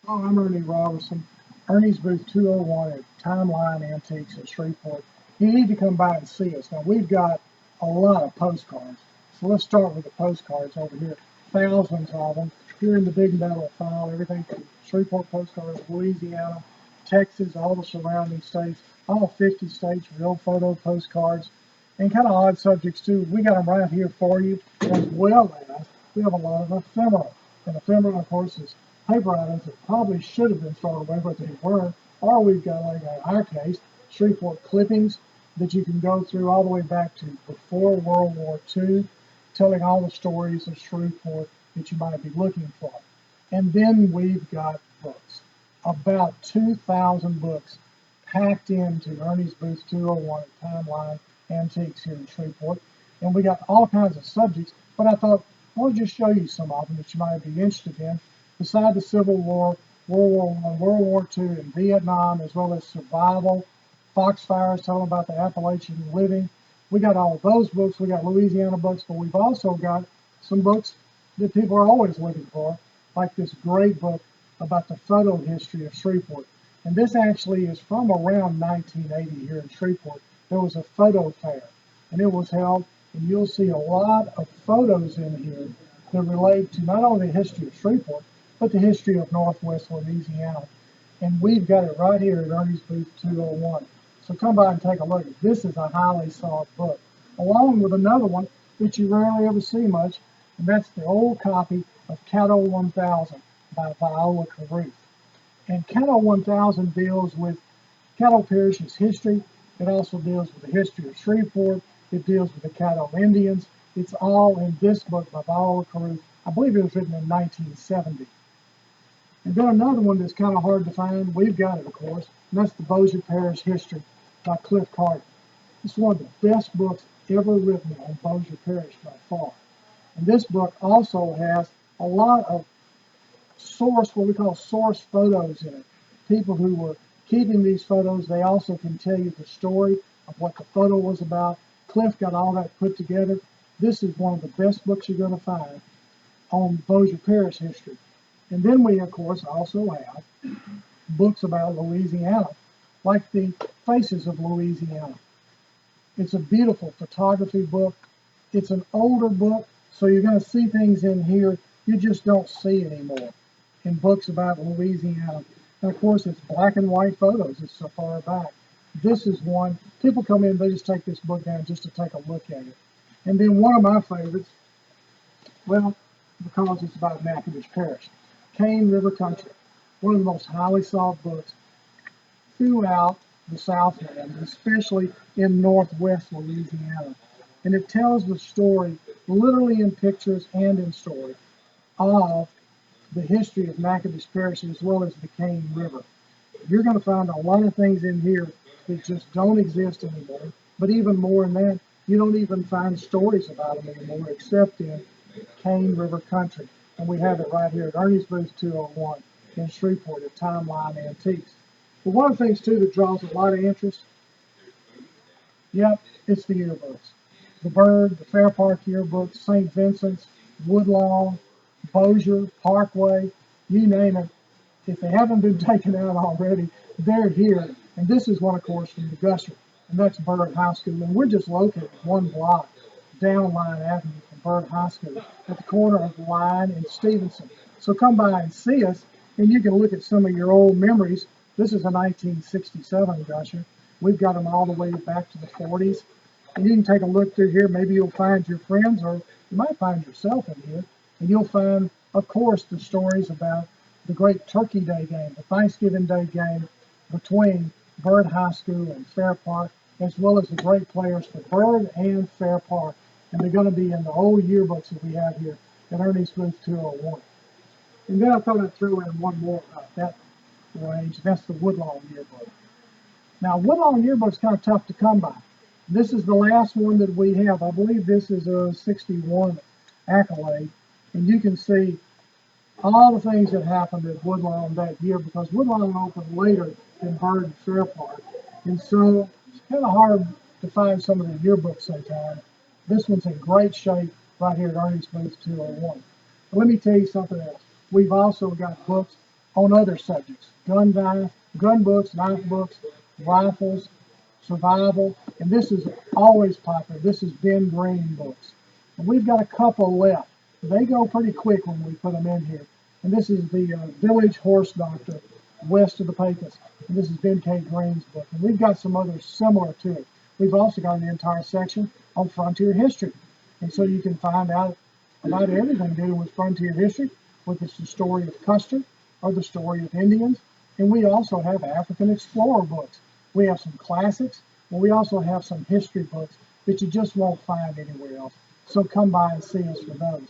Oh, I'm Ernie Roberson. Ernie's booth 201 at Line Antiques in Shreveport. You need to come by and see us. Now, we've got a lot of postcards. So let's start with the postcards over here. Thousands of them. Here in the big metal file, everything from Shreveport postcards, Louisiana, Texas, all the surrounding states, all 50 states, real photo postcards, and kind of odd subjects too. We got them right here for you, as well as we have a lot of ephemera. And ephemera, of course, is paper items that probably should have been thrown away, but they weren't. Or we've got, like in our case, Shreveport clippings that you can go through all the way back to before World War II, telling all the stories of Shreveport that you might be looking for. And then we've got books, about 2,000 books packed into Ernie's Booth 201 at Timeline Antiques here in Shreveport. And we got all kinds of subjects, but I thought I'll just show you some of them that you might be interested in. Beside the Civil War, World War I, World War II, and Vietnam, as well as survival, Foxfires telling about the Appalachian living. We got all of those books. We got Louisiana books, but we've also got some books that people are always looking for, like this great book about the photo history of Shreveport. And this actually is from around 1980 here in Shreveport. There was a photo fair, and it was held, and you'll see a lot of photos in here that relate to not only the history of Shreveport, but the history of Northwest Louisiana. And we've got it right here at Ernie's Booth 201. So come by and take a look. This is a highly sought book, along with another one that you rarely ever see much, and that's the old copy of Caddo 1000 by Viola Carruth. And Caddo 1000 deals with Caddo Parish's history. It also deals with the history of Shreveport. It deals with the Caddo Indians. It's all in this book by Viola Carruth. I believe it was written in 1970. And then another one that's kind of hard to find, we've got it, of course, and that's the Bossier Parish History by Cliff Carter. It's one of the best books ever written on Bossier Parish by far. And this book also has a lot of source, what we call source photos in it. People who were keeping these photos, they also can tell you the story of what the photo was about. Cliff got all that put together. This is one of the best books you're going to find on Bossier Parish history. And then we, of course, also have books about Louisiana, like the Faces of Louisiana. It's a beautiful photography book. It's an older book, so you're going to see things in here you just don't see anymore in books about Louisiana. And of course, it's black and white photos. It's so far back. This is one, people come in, they just take this book down just to take a look at it. And then one of my favorites, well, because it's about Natchitoches Parish, Cane River Country, one of the most highly sought books throughout the Southland, especially in northwest Louisiana. And it tells the story, literally in pictures and in story, of the history of Natchitoches Parish as well as the Cane River. You're going to find a lot of things in here that just don't exist anymore. But even more than that, you don't even find stories about them anymore except in Cane River Country. And we have it right here at Ernie's Booth 201 in Shreveport at Timeline Antiques. But one of the things, too, that draws a lot of interest, yep, it's the yearbooks. The Bird, the Fair Park yearbooks, St. Vincent's, Woodlawn, Bossier, Parkway, you name it. If they haven't been taken out already, they're here. And this is one, of course, from the Gusher, and that's Bird High School. And we're just located one block down Line Avenue from Bird High School at the corner of Line and Stephenson. So come by and see us, and you can look at some of your old memories. This is a 1967 Gusher. We've got them all the way back to the 40s. And you can take a look through here. Maybe you'll find your friends, or you might find yourself in here. And you'll find, of course, the stories about the great Turkey Day game, the Thanksgiving Day game between Bird High School and Fair Park, as well as the great players for Bird and Fair Park. And they're going to be in the old yearbooks that we have here at Ernie's Booth 201. And then I thought I'd throw in one more about that range. That's the Woodlawn yearbook. Now, Woodlawn yearbook's kind of tough to come by. This is the last one that we have. I believe this is a 61 accolade. And you can see all the things that happened at Woodlawn that year, because Woodlawn opened later than Bird and Fair Park. And so it's kind of hard to find some of the yearbooks sometimes. This one's in great shape right here at Ernie's Booth 201. But let me tell you something else. We've also got books on other subjects, gun books, knife books, rifles, survival, and this is always popular. This is Ben Green books. And we've got a couple left. They go pretty quick when we put them in here. And this is the Village Horse Doctor, west of the Pecos. And this is Ben K. Green's book. And we've got some others similar to it. We've also got an entire section on frontier history. And so you can find out about everything dealing with frontier history, whether it's the story of Custer or the story of Indians. And we also have African explorer books. We have some classics, and we also have some history books that you just won't find anywhere else. So come by and see us for those.